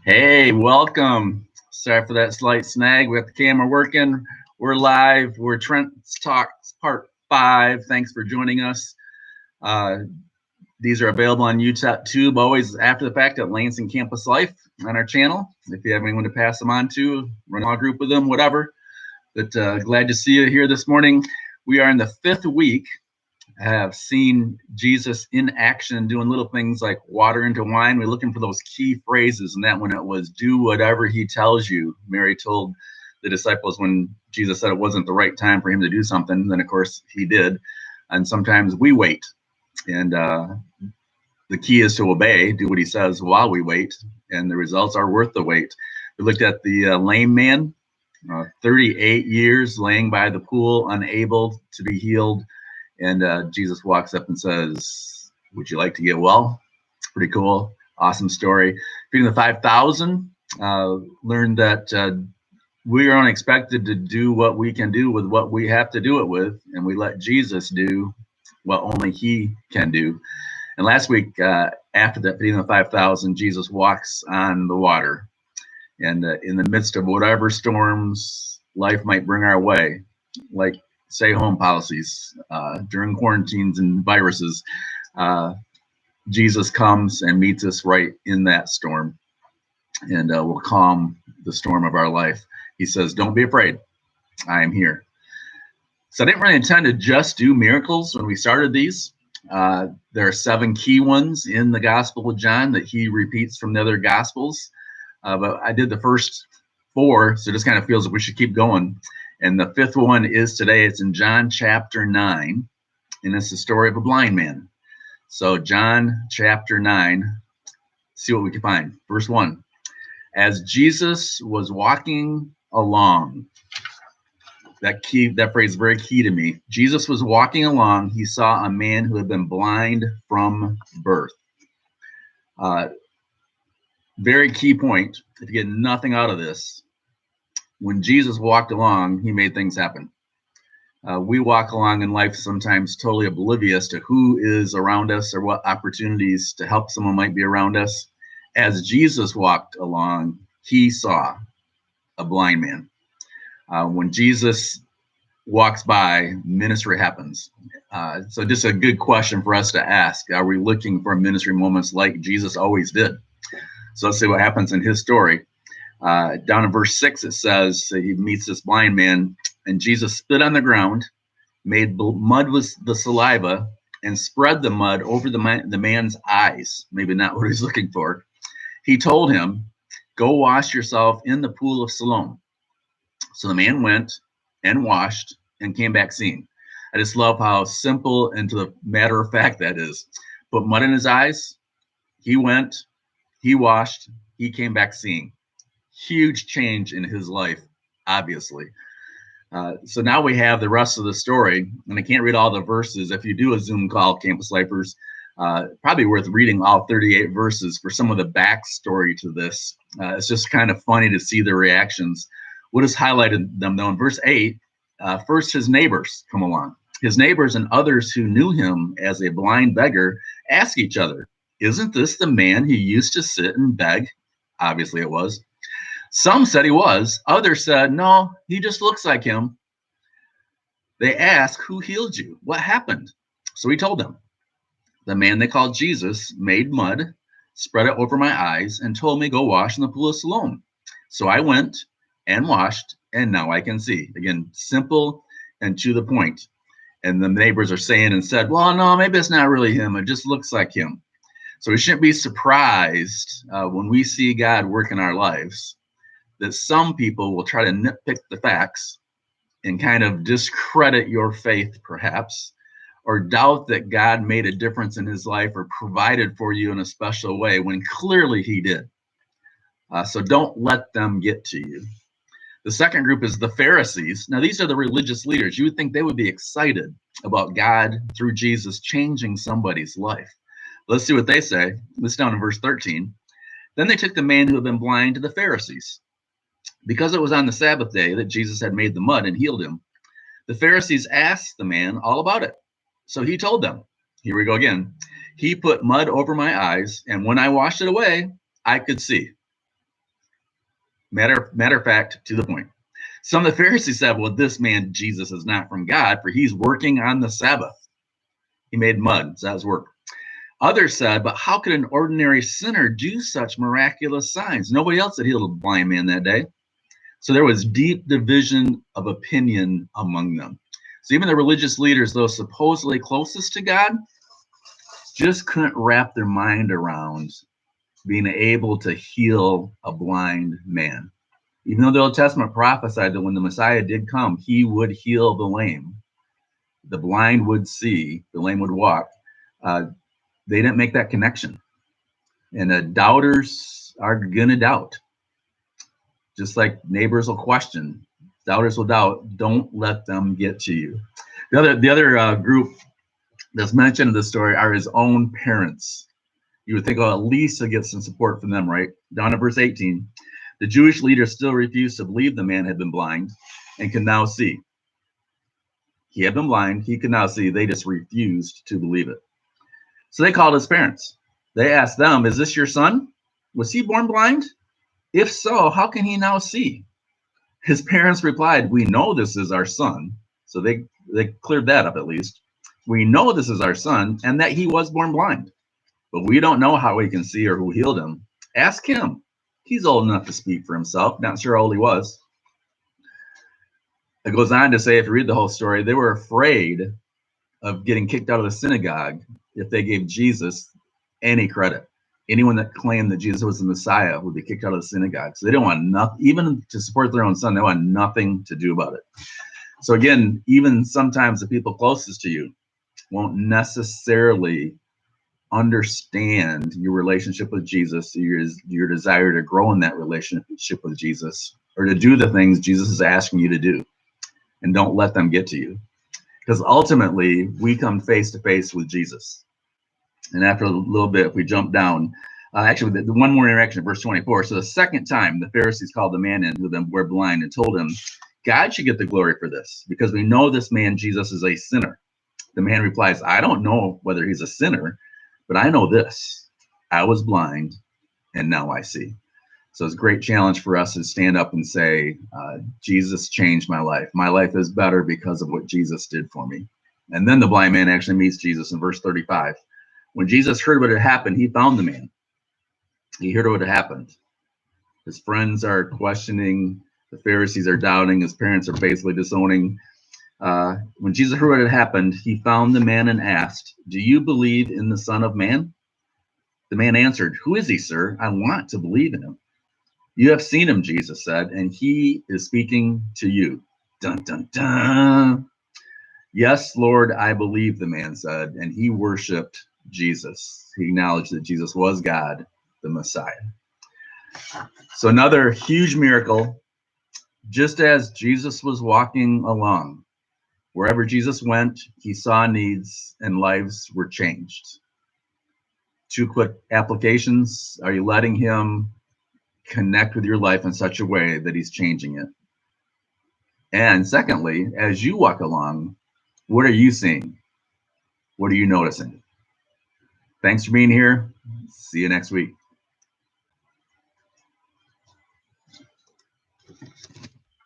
Hey, welcome. Sorry for that slight snag. We got the camera working. We're live. We're Trent's Talks Part 5. Thanks for joining us. Uh, these are available on YouTube, always after the fact at Lansing Campus Life on our channel. If you have anyone to pass them on to, run a small group with them, whatever. But glad to see you here this morning. We are in the 5th week. Have seen Jesus in action doing little things like water into wine. We're looking for those key phrases, and that one it was do whatever he tells you. Mary told the disciples when Jesus said it wasn't the right time for him to do something, then of course he did. And sometimes we wait, and the key is to obey, do what he says while we wait, and the results are worth the wait. We looked at the lame man, 38 years laying by the pool, unable to be healed. And Jesus walks up and says, would you like to get well? Pretty cool. Awesome story. Feeding the 5,000, learned that we are only expected to do what we can do with what we have to do it with. And we let Jesus do what only he can do. And last week, after that feeding the 5,000, Jesus walks on the water. And in the midst of whatever storms life might bring our way, like stay-home policies during quarantines and viruses, Jesus comes and meets us right in that storm and will calm the storm of our life. He says, don't be afraid. I am here. So I didn't really intend to just do miracles when we started these. There are 7 key ones in the Gospel of John that he repeats from the other Gospels. But I did the first 4, so it just kind of feels like we should keep going. And the 5th one is today. It's in John chapter 9, and it's the story of a blind man. So John chapter 9, see what we can find. Verse 1, as Jesus was walking along, that phrase is very key to me. Jesus was walking along. He saw a man who had been blind from birth. Very key point. If you get nothing out of this, when Jesus walked along, he made things happen. We walk along in life sometimes totally oblivious to who is around us or what opportunities to help someone might be around us. As Jesus walked along, he saw a blind man. When Jesus walks by, ministry happens. So just a good question for us to ask. Are we looking for ministry moments like Jesus always did? So let's see what happens in his story. Down in verse 6, it says he meets this blind man, and Jesus spit on the ground, made mud with the saliva, and spread the mud over the man's eyes. Maybe not what he's looking for. He told him, go wash yourself in the pool of Siloam. So the man went and washed and came back seeing. I just love how simple and to the matter of fact that is. Put mud in his eyes. He went, he washed, he came back seeing. Huge change in his life, obviously. So now we have the rest of the story, and I can't read all the verses. If you do a Zoom call, Campus Lifers, probably worth reading all 38 verses for some of the backstory to this. It's just kind of funny to see the reactions. What has highlighted them, though, in verse 8, first his neighbors come along. His neighbors and others who knew him as a blind beggar ask each other, isn't this the man who used to sit and beg? Obviously it was. Some said he was. Others said, no, he just looks like him. They asked, who healed you? What happened? So he told them, the man they called Jesus made mud, spread it over my eyes, and told me, go wash in the pool of Siloam. So I went and washed, and now I can see. Again, simple and to the point. And the neighbors are saying and said, well, no, maybe it's not really him. It just looks like him. So we shouldn't be surprised when we see God work in our lives that some people will try to nitpick the facts and kind of discredit your faith, perhaps, or doubt that God made a difference in his life or provided for you in a special way when clearly he did. So don't let them get to you. The second group is the Pharisees. Now, these are the religious leaders. You would think they would be excited about God through Jesus changing somebody's life. Let's see what they say. This is down in verse 13. Then they took the man who had been blind to the Pharisees. Because it was on the Sabbath day that Jesus had made the mud and healed him, the Pharisees asked the man all about it. So he told them, here we go again. He put mud over my eyes, and when I washed it away, I could see. Matter of fact, to the point. Some of the Pharisees said, well, this man Jesus is not from God, for he's working on the Sabbath. He made mud, so that was work. Others said, but how could an ordinary sinner do such miraculous signs? Nobody else had healed a blind man that day. So there was deep division of opinion among them. So even the religious leaders, those supposedly closest to God, just couldn't wrap their mind around being able to heal a blind man. Even though the Old Testament prophesied that when the Messiah did come, he would heal the lame, the blind would see, the lame would walk. They didn't make that connection. And doubters are going to doubt. Just like neighbors will question, doubters will doubt. Don't let them get to you. The other group that's mentioned in this story are his own parents. You would think, oh, at least he'll get some support from them, right? Down to verse 18. The Jewish leaders still refused to believe the man had been blind and could now see. He had been blind. He could now see. They just refused to believe it. So they called his parents. They asked them, is this your son? Was he born blind? If so, how can he now see? His parents replied, we know this is our son. So they cleared that up at least. We know this is our son and that he was born blind. But we don't know how he can see or who healed him. Ask him. He's old enough to speak for himself. Not sure how old he was. It goes on to say, if you read the whole story, they were afraid of getting kicked out of the synagogue if they gave Jesus any credit. Anyone that claimed that Jesus was the Messiah would be kicked out of the synagogue. So they don't want nothing, even to support their own son, they want nothing to do about it. So again, even sometimes the people closest to you won't necessarily understand your relationship with Jesus, your desire to grow in that relationship with Jesus, or to do the things Jesus is asking you to do. And don't let them get to you. Because ultimately, we come face to face with Jesus. And after a little bit, if we jump down, actually, the one more interaction, verse 24. So the second time, the Pharisees called the man in who them were blind and told him, God should get the glory for this, because we know this man, Jesus, is a sinner. The man replies, I don't know whether he's a sinner, but I know this. I was blind, and now I see. So it's a great challenge for us to stand up and say, Jesus changed my life. My life is better because of what Jesus did for me. And then the blind man actually meets Jesus in verse 35. When Jesus heard what had happened, he found the man. He heard what had happened. His friends are questioning. The Pharisees are doubting. His parents are basically disowning. When Jesus heard what had happened, he found the man and asked, do you believe in the Son of Man? The man answered, who is he, sir? I want to believe in him. You have seen him, Jesus said, and he is speaking to you. Dun, dun, dun. Yes, Lord, I believe, the man said, and he worshiped Jesus. He acknowledged that Jesus was God, the Messiah. So another huge miracle, just as Jesus was walking along, wherever Jesus went, he saw needs and lives were changed. 2 quick applications. Are you letting him connect with your life in such a way that he's changing it? And secondly, as you walk along, what are you seeing? What are you noticing? Thanks for being here. See you next week.